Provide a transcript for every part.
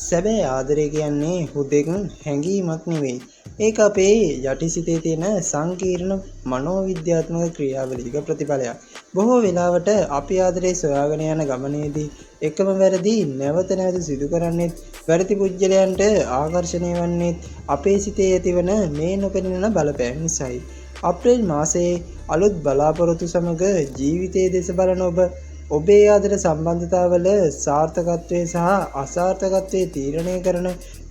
සැබෑ ආදරය කියන්නේ හුදෙක් හැඟීමක් නෙවෙයි. ඒක අපේ යටිසිතේ තියෙන සංකීර්ණ මනෝවිද්‍යාත්මක ක්‍රියාවලියක ප්‍රතිඵලයක්. බොහෝ වෙලාවට අපි ආදරේ සොයාගෙන යන ගමනේදී එකම වැරදි නැවත නැවත සිදු කරන්නේත් වැරදි පුජ්‍යලයන්ට ආකර්ෂණය වන්නේත් අපේ සිතේ ඇතිවන මේ නොපෙනෙන බලපෑම් නිසායි. අප්‍රේල් මාසයේ අලුත් බලාපොරොත්තු සමග ජීවිතයේ දෙස බලන ඔබේ ආදර සම්බන්ධතාවල සාර්ථකත්වය සහ අසාර්ථකත්වය තීරණය කරන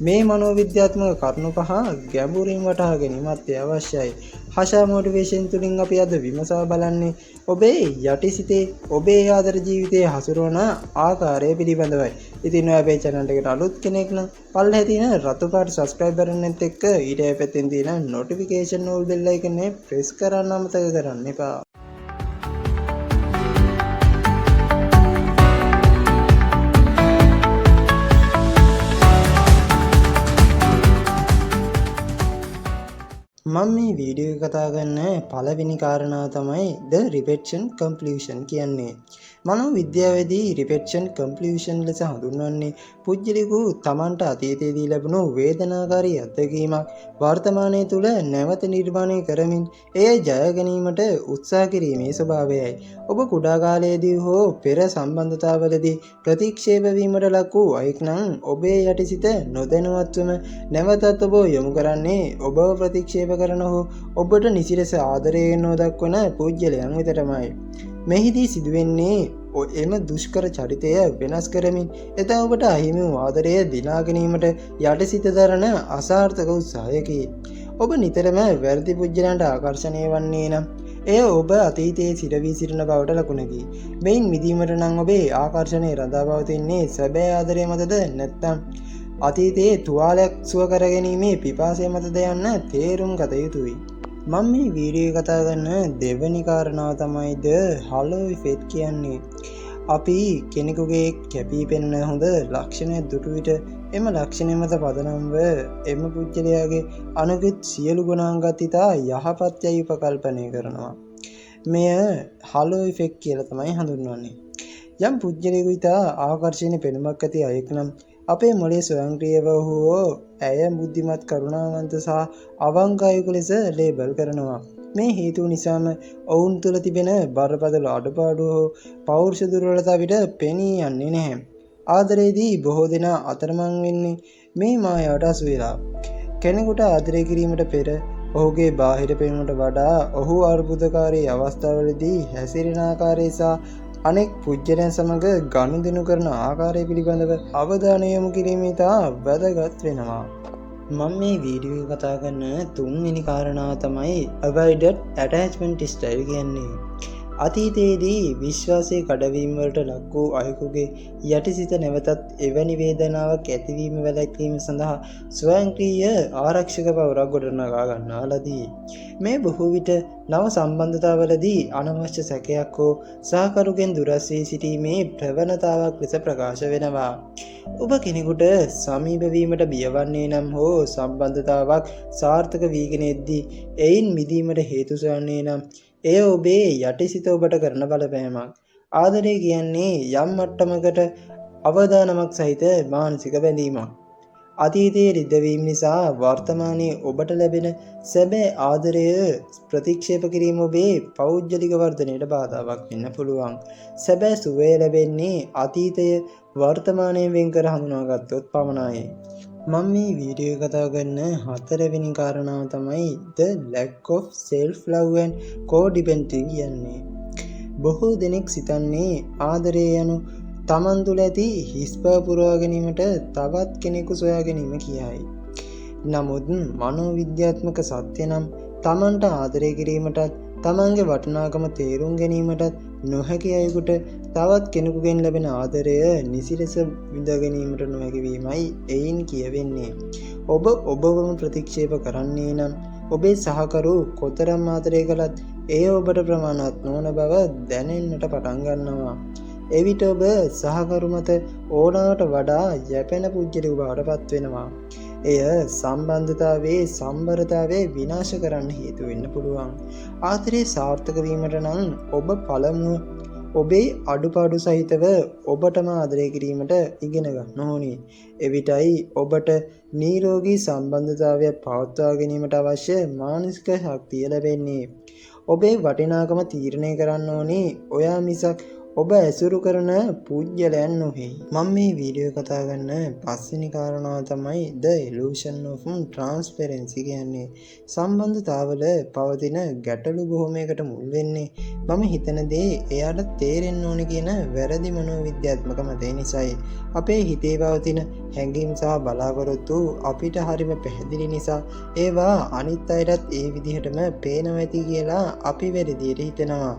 මේ මනෝවිද්‍යාත්මක කරුණු පහ ගැඹුරින් වටහා ගැනීමත් අවශ්‍යයි. හෂා මොටිවේෂන් තුලින් අපි අද විමසා බලන්නේ ඔබේ යටිසිතේ ඔබේ ආදර ජීවිතයේ හසුරවන ආකාරය පිළිබඳවයි. ඉතින් ඔය අපේ channel එකට අලුත් කෙනෙක් නම් පල්ලෙහා තියෙන රතු පාට subscribe button එකත් එක්ක ඊට පැත්තෙන් තියෙන notification all bell icon එක press කරන්න අමතක කරන්න එපා. මම මේ වීඩියෝ එක කතා කරන පළවෙනි කාරණාව තමයි the repetition completion කියන්නේ. මනෝවිද්‍යාවේදී repetition completion ලෙස හඳුන්වන්නේ පුජ්‍යලිකු තමන්ට අතීතයේදී ලැබුණු වේදනාකාරී අත්දැකීමක් වර්තමානයේ තුල නැවත නිර්මාණය කරමින් එය ජය ගැනීමට උත්සාහ කිරීමේ ස්වභාවයයි. ඔබ කුඩා කාලයේදී හෝ පෙර සම්බන්ධතාවලදී ප්‍රතික්ෂේප වීමට ලක් වූ අයෙක් නම් ඔබේ යටිසිත නොදැනුවත්වම නැවතත් ඔබ යොමු කරන්නේ ඔබව ප්‍රතික්ෂේප කරන හෝ ඔබට නිසිලෙස ආදරයෙන් නොදක්වන පුජ්‍යලයන් වෙතටමයි. මෙහිදී සිදුවෙන්නේ එම දුෂ්කර චරිතය වෙනස් කරමින් එත ඔබට අහිමි වූ ආදරය දිනා ගැනීමට යටිසිත දරන අසාර්ථක උත්සාහයකි. ඔබ නිතරම වැරදි පුජ්‍යලයන්ට ආකර්ෂණය වන්නේ නම් එය ඔබ අතීතයේ සිට වී සිටින බවට ලකුණකි. මෙයින් මිදීමට නම් ඔබේ ආකර්ෂණය රඳා පවතින්නේ සැබෑ ආදරය මතද නැත්නම් අතීතයේ තුවාලයක් සුව කරගැනීමේ පිපාසය මතද යන්න තේරුම් ගත යුතුයි. මම මේ වීඩියෝ කතා කරන දෙවැනි කාරණාව තමයි the halo effect කියන්නේ. අපි කෙනෙකුගේ කැපී පෙනෙන හොඳ ලක්ෂණයක් දුටු විට එම ලක්ෂණය මත පදනම්ව එම පුජ්‍යලයාගේ අනෙකුත් සියලු ගුණාංගත් ඉතා යහපත් යයි උපකල්පනය කරනවා. මෙය halo effect කියලා තමයි හඳුන්වන්නේ. යම් පුජ්‍යලයෙකු ඉතා ආකර්ෂණීය පෙනුමක් ඇති අයෙක් නම් අපේ මොළයේ ස්වයංක්‍රීයව හෝ ඇය බුද්ධිමත් කරුණාවන්ත සහ අවංක අයෙකු ලෙස ලේබල් කරනවා. මේ හේතුව නිසාම ඔවුන් තුළ තිබෙන බරපතල අඩුපාඩු හෝ පෞරුෂ දුර්වලතා විට පෙනී යන්නේ නැහැ. ආදරයේදී බොහෝ දෙනා අතරමං වෙන්නේ මේ මායාවට අසු වෙලා. කෙනෙකුට ආදරය කිරීමට පෙර ඔහුගේ බාහිර පෙනුමට වඩා ඔහු අර්බුදකාරී අවස්ථාවලදී හැසිරෙන ආකාරය සහ අනෙක් පුජ්‍යලයන් සමග ගනුදෙනු කරන ආකාරය පිළිබඳව අවධානය යොමු කිරීම ඉතා වැදගත් වෙනවා. මම මේ වීඩියෝ එක කතා කරන තුන්වෙනි කාරණාව තමයි avoided attachment style කියන්නේ. අතීතයේදී විශ්වාසයේ කඩවීම වලට ලක් වූ අයෙකුගේ යටිසිත නැවතත් එවැනි වේදනාවක් ඇතිවීම වැළැක්වීම සඳහා ස්වයංක්‍රීය ආරක්ෂක පවරක් ගොඩනගා ගන්නා ලදී. මේ බොහෝ විට නව සම්බන්ධතාවලදී අනවශ්‍ය සැකයක් හෝ සහකරුගෙන් දුරස් වී සිටීමේ ප්‍රවණතාවක් ලෙස ප්‍රකාශ වෙනවා. ඔබ කෙනෙකුට සමීප වීමට බියවන්නේ නම් හෝ සම්බන්ධතාවක් සාර්ථක වීගෙන එද්දී එයින් මිදීමට හේතු සොයන්නේ නම් එය ඔබේ යටිසිත ඔබට කරන බලපෑමක්. ආදරය කියන්නේ යම් මට්ටමකට අවදානමක් සහිත මානසික බැඳීමක්. අතීතයේ රිදවීම නිසා වර්තමානයේ ඔබට ලැබෙන සැබෑ ආදරය ප්‍රතික්ෂේප කිරීම ඔබේ පෞද්ගලික වර්ධනයට බාධාවක් වෙන්න පුළුවන්. සැබෑ සුවය ලැබෙන්නේ අතීතය වර්තමානයෙන් වෙන් කර හඳුනාගත්තොත් පමණයි. මම මේ වීඩියෝ කතා කරන හතරවෙනි කාරණාව තමයි the lack of self love and codependency කියන්නේ. බොහෝ දෙනෙක් සිතන්නේ ආදරය යනු තමන් තුළ ඇති හිස්බව පුරවා ගැනීමට තවත් කෙනෙකු සොයා ගැනීම කියයි. නමුත් මනෝවිද්‍යාත්මක සත්‍ය නම් තමන්ට ආදරය කිරීමටත් තමන්ගේ වටිනාකම තේරුම් ගැනීමටත් නොහැකි අයෙකුට තවත් කෙනෙකුගෙන් ලැබෙන ආදරය නිසිලෙස විඳ ගැනීමට නොහැකි වීමයි එයින් කියවෙන්නේ. ඔබ ඔබවම ප්‍රතික්ෂේප කරන්නේ නම් ඔබේ සහකරු කොතරම් ආදරය කළත් එය ඔබට ප්‍රමාණවත් නොවන බව දැනෙන්නට පටන් ගන්නවා. එවිට ඔබ සහකරු මත ඕනෑමට වඩා යැපෙන පුජ්‍යලෙකු බවට පත් වෙනවා. එය සම්බන්ධතාවයේ සම්බරතාවය විනාශ කරන්න හේතු වෙන්න පුළුවන්. ආදරේ සාර්ථක වීමට නම් ඔබ පළමුව ඔබේ අඩුපාඩු සහිතව ඔබටම ආදරය කිරීමට ඉගෙන ගන්න ඕනි. එවිටයි ඔබට නිරෝගී සම්බන්ධතාවයක් පවත්වා ගැනීමට අවශ්‍ය මානසික ශක්තිය ලැබෙන්නේ. ඔබේ වටිනාකම තීරණය කරන්න ඕනි ඔයා මිසක් ඔබ ඇසුරු කරන පුද්ගලයන් නොවේ. මම මේ වීඩියෝ කතා කරන පස්වෙනි කාරණාව තමයි the illusion of transparency කියන්නේ. සම්බන්ධතාවල පවතින ගැටලු බොහොමයකට මුල් වෙන්නේ මම හිතන දේ එයාට තේරෙන්න ඕනේ කියන වැරදි මනෝවිද්‍යාත්මක මතය නිසායි. අපේ හිතේ පවතින හැඟීම් සහ බලාපොරොත්තු අපිට හරිම පැහැදිලි නිසා ඒවා අනිත් අයටත් ඒ විදිහටම පේනවා ඇති කියලා අපි වැරදියට හිතනවා.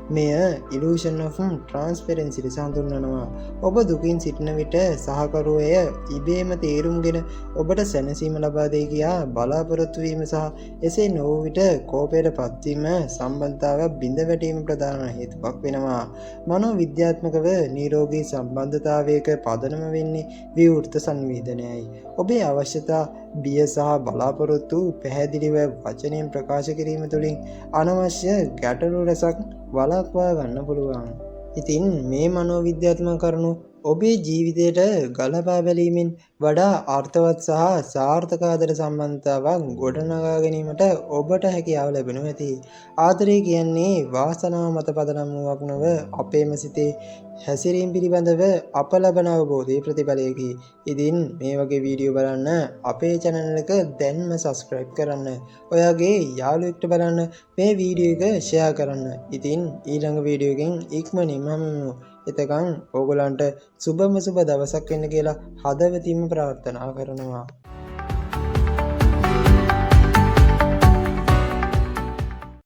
මෙය illusion of transparency ලෙස හඳුන්වනවා. ඔබ දුකින් සිටින විට සහකරුවෝ එය ඉබේම තේරුම්ගෙන ඔබට සැනසීම ලබා දෙයි කියා බලාපොරොත්තු වීම සහ එසේ නොවූ විට කෝපයට පත්වීම සම්බන්ධතාවයක් බිඳ වැටීම ප්‍රධාන හේතුවක් වෙනවා. මනෝවිද්‍යාත්මකව නිරෝගී සම්බන්ධතාවයක පදනම වෙන්නේ විවෘත සංවේදනයයි. ඔබේ අවශ්‍යතා, බිය සහ බලාපොරොත්තු පැහැදිලිව වචනයෙන් ප්‍රකාශ කිරීම තුළින් අනවශ්‍ය ගැටලු රැසක් වළක්වා ගන්න පුළුවන්. ඉතින් මේ මනෝවිද්‍යාත්මක කරුණු ඔබේ ජීවිතයට ගලපා බැලීමෙන් වඩා අර්ථවත් සහ සාර්ථක ආදර සම්බන්ධතාවක් ගොඩනගා ගැනීමට ඔබට හැකියාව ලැබෙනු ඇති. ආදරය කියන්නේ වාසනාව මත පදනම් වූවක් නොව අපේම සිතේ හැසිරීම පිළිබඳව අප ලබන අවබෝධයේ ප්‍රතිඵලයකි. ඉතින් මේ වගේ වීඩියෝ බලන්න අපේ channel එක දැන්ම subscribe කරන්න. ඔයාගේ යාළුවෙක්ට බලන්න මේ වීඩියෝ එක share කරන්න. ඉතින් ඊළඟ වීඩියෝ එකෙන් ඉක්මනින්ම හමුවෙමු. එතකන් ඕගොල්ලන්ට සුබම සුබ දවසක් වෙන්න කියලා හදවතින්ම ප්‍රාර්ථනා කරනවා.